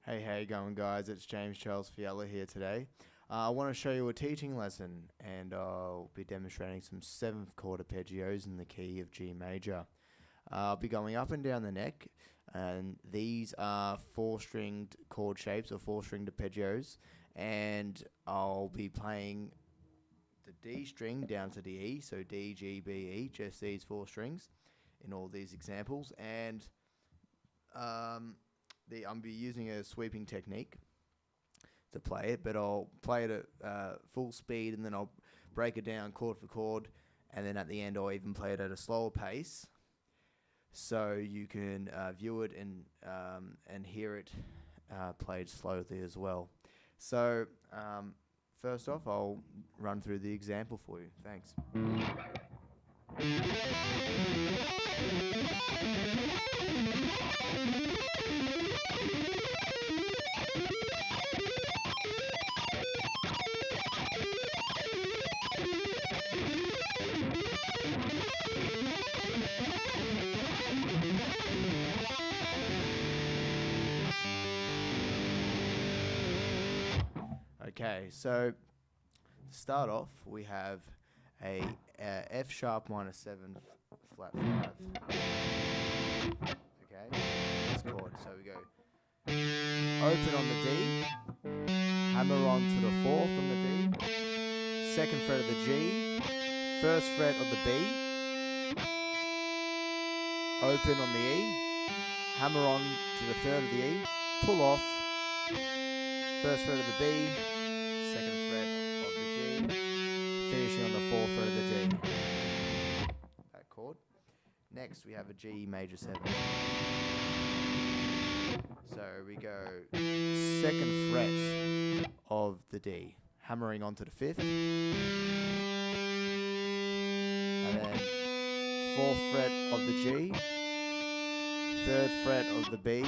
Hey, how you going, guys? It's James Charles Fiala here today. I want to show you a teaching lesson, and I'll be demonstrating some 7th chord arpeggios in the key of G major. I'll be going up and down the neck, and these are 4-stringed chord shapes or 4-stringed arpeggios, and I'll be playing the D string down to the E, so D, G, B, E, just these 4 strings in all these examples, and I'm be using a sweeping technique to play it, but I'll play it at full speed, and then I'll break it down chord for chord, and then at the end I'll even play it at a slower pace, so you can view it and hear it played slowly as well. So first off, I'll run through the example for you. Thanks. Okay, so to start off, we have a F sharp minor 7 flat 5. Okay, this chord. So we go open on the D, hammer on to the 4th on the D, 2nd fret of the G, 1st fret of the B, open on the E, hammer on to the 3rd of the E, pull off, 1st fret of the B, 2nd fret of the G, finishing on the 4th fret of the D. That chord. Next we have a G major 7. So we go 2nd fret of the D, hammering onto the 5th, and then 4th fret of the G, 3rd fret of the B,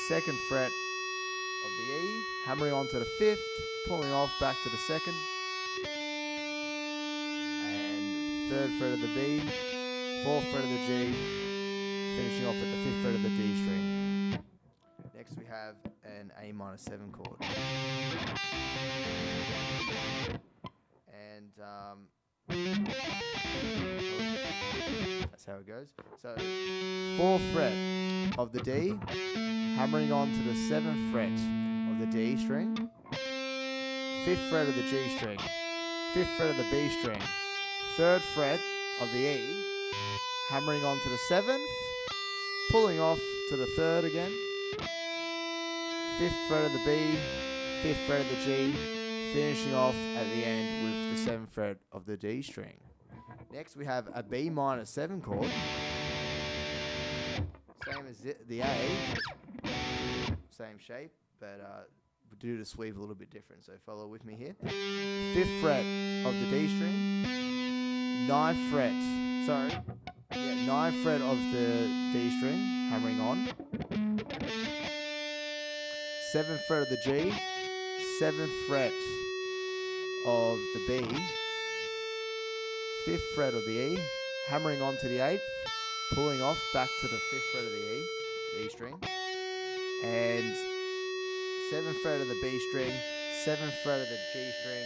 2nd fret of the E, hammering onto the 5th, pulling off back to the 2nd, and 3rd fret of the B, 4th fret of the G, finishing off at the 5th fret of the D string. Next we have an A minor 7 chord. And that's how it goes. So 4th fret of the D, hammering on to the 7th fret of the D string, 5th fret of the G string, 5th fret of the B string, 3rd fret of the E, hammering on to the 7th, pulling off to the 3rd again, 5th fret of the B, 5th fret of the G, finishing off at the end with the 7th fret of the D string. Next we have a B minor 7 chord, same as the A, same shape, but we do the sweep a little bit different, so follow with me here. 5th fret of the D string, 9th fret of the D string, hammering on, 7th fret of the G, 7th fret of the B, 5th fret of the E, hammering on to the 8th, pulling off back to the 5th fret of the E string, and 7th fret of the B string, 7th fret of the G string,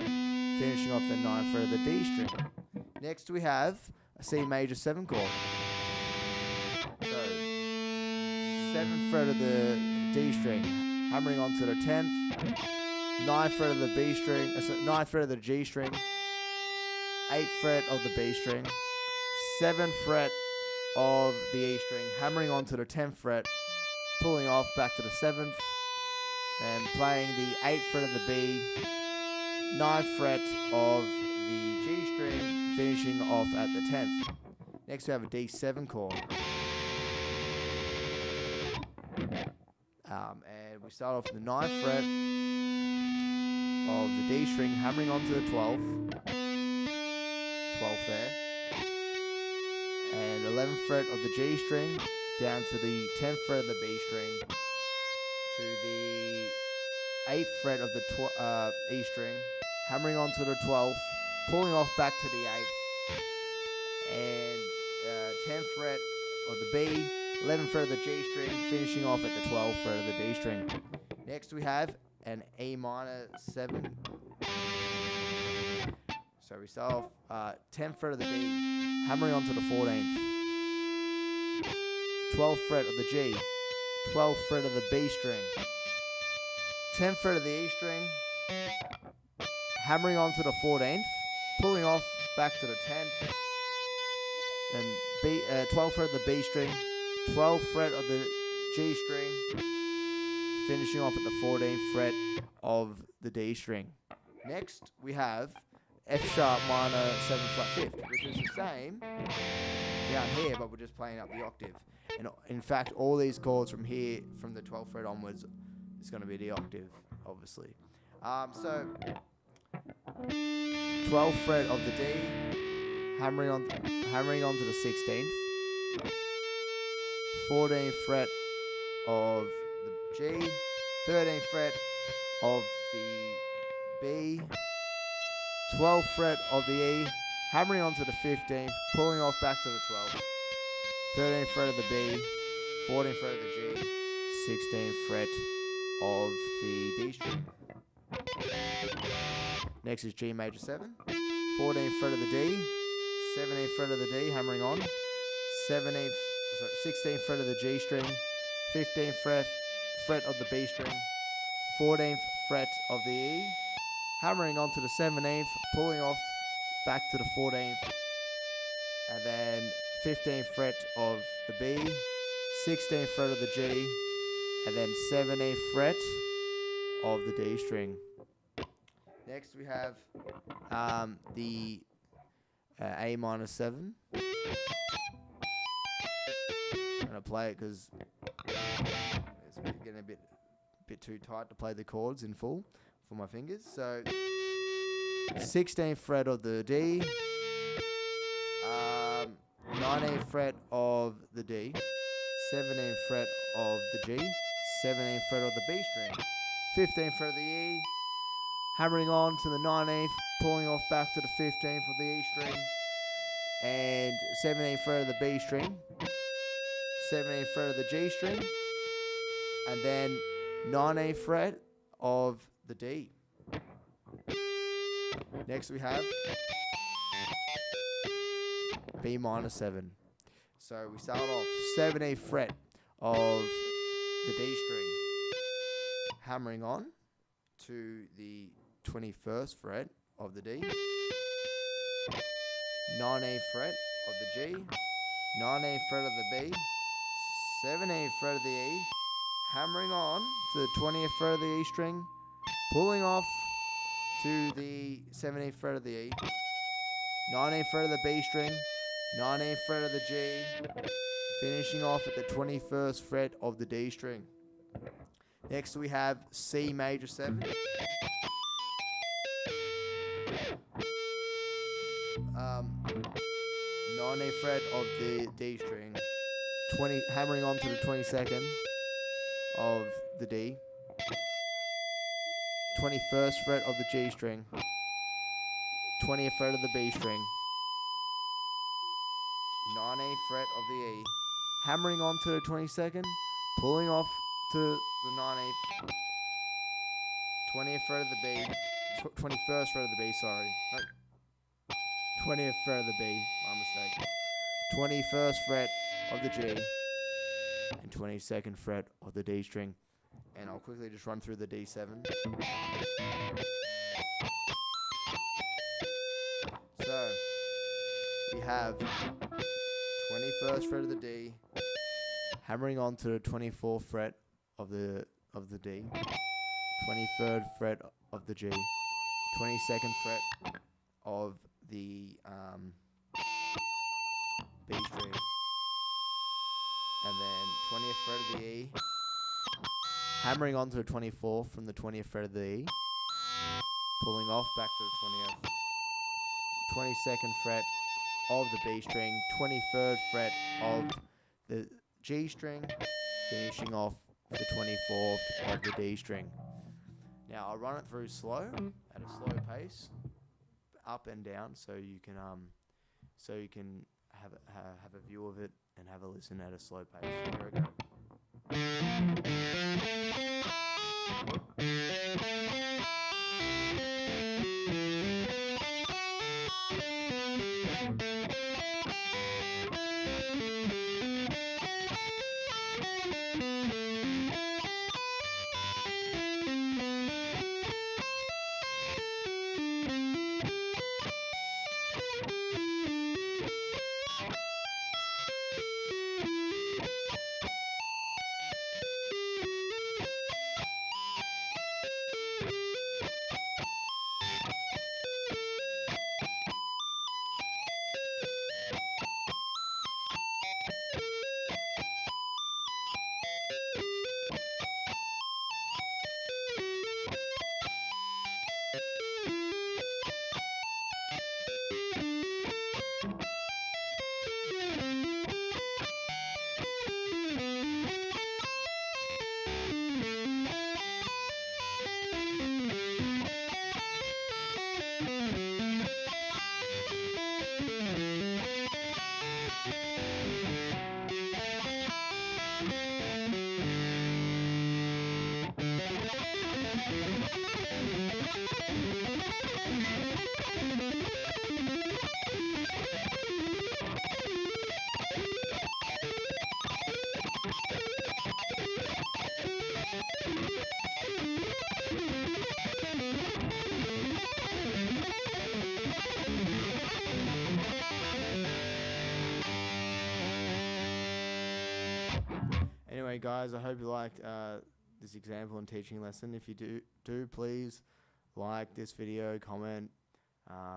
finishing off the 9th fret of the D string. Next we have a C major 7 chord. So 7th fret of the D string, hammering onto the 10th, 9th fret of the B string, 9th fret of the G string, 8th fret of the B string, 7th fret of the E string, hammering onto the 10th fret, pulling off back to the 7th, and playing the 8th fret of the B, 9th fret of the G string, finishing off at the 10th. Next we have a D7 chord. And we start off with the 9th fret of the D string, hammering onto the 12th there, and 11th fret of the G string, down to the 10th fret of the B string, to the 8th fret of the E string, hammering onto the 12th, pulling off back to the 8th, and 10th fret of the B, 11th fret of the G string, finishing off at the 12th fret of the D string. Next we have an A minor 7. So we start off 10th fret of the D, hammering onto the 14th. 12th fret of the G, 12th fret of the B string, 10th fret of the E string, hammering onto the 14th, pulling off back to the 10th, then 12th fret of the B string, 12th fret of the G string, finishing off at the 14th fret of the D string. Next, we have F sharp minor 7 flat 5th, which is the same down here, but we're just playing up the octave. And in fact, all these chords from here, from the 12th fret onwards, is going to be the octave, obviously. So 12th fret of the D, hammering onto the 16th. 14th fret of the G, 13th fret of the B, 12th fret of the E, hammering onto the 15th, pulling off back to the 12th. 13th fret of the B, 14th fret of the G, 16th fret of the D string. Next is G major 7, 14th fret of the D, 17th fret of the D, hammering on, 16th fret of the G string, 15th fret of the B string, 14th fret of the E, hammering onto the 17th, pulling off back to the 14th, and then 15th fret of the B, 16th fret of the G, and then 17th fret of the D string. Next we have the A minor 7. I'm gonna play it because it's getting a bit too tight to play the chords in full for my fingers. So 16th fret of the D, 19th fret of the D, 17th fret of the G, 17th fret of the B string, 15th fret of the E, hammering on to the 19th, pulling off back to the 15th of the E string, and 17th fret of the B string, 17th fret of the G string, and then 19th fret of the D. Next we have B minor 7. So we start off 17th fret of the D string, hammering on to the 21st fret of the D, 19th fret of the G, 19th fret of the B, 17th fret of the E, hammering on to the 20th fret of the E string, pulling off to the 17th fret of the E, 19th fret of the B string, 19th fret of the G, finishing off at the 21st fret of the D string. Next we have C major 7. 19th fret of the D string, hammering on to the 22nd of the D, 21st fret of the G string, 20th fret of the B string, 19th fret of the E, hammering on to the 22nd, pulling off to the 19th, 20th fret of the B, 21st fret of the B, sorry. No, 20th fret of the B, my mistake. 21st fret of the G, and 22nd fret of the D string. And I'll quickly just run through the D7. So, we have 21st fret of the D, hammering on to the 24th fret of the D, 23rd fret of the G, 22nd fret of the B string, and then 20th fret of the E, hammering onto the 24th from the 20th fret of the E, pulling off back to the 20th, 22nd fret of the B string, 23rd fret of the G string, finishing off the 24th of the D string. Now I'll run it through slow, at a slow pace, up and down, so you can have a view of it and have a listen at a slow pace. Here we go. Anyway, guys, I hope you liked this example and teaching lesson. If you do please like this video, comment,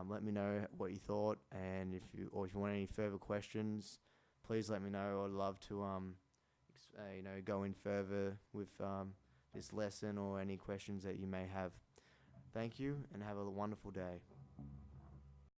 let me know what you thought, and if you want any further questions, please let me know. I'd love to go in further with this lesson or any questions that you may have. Thank you, and have a wonderful day.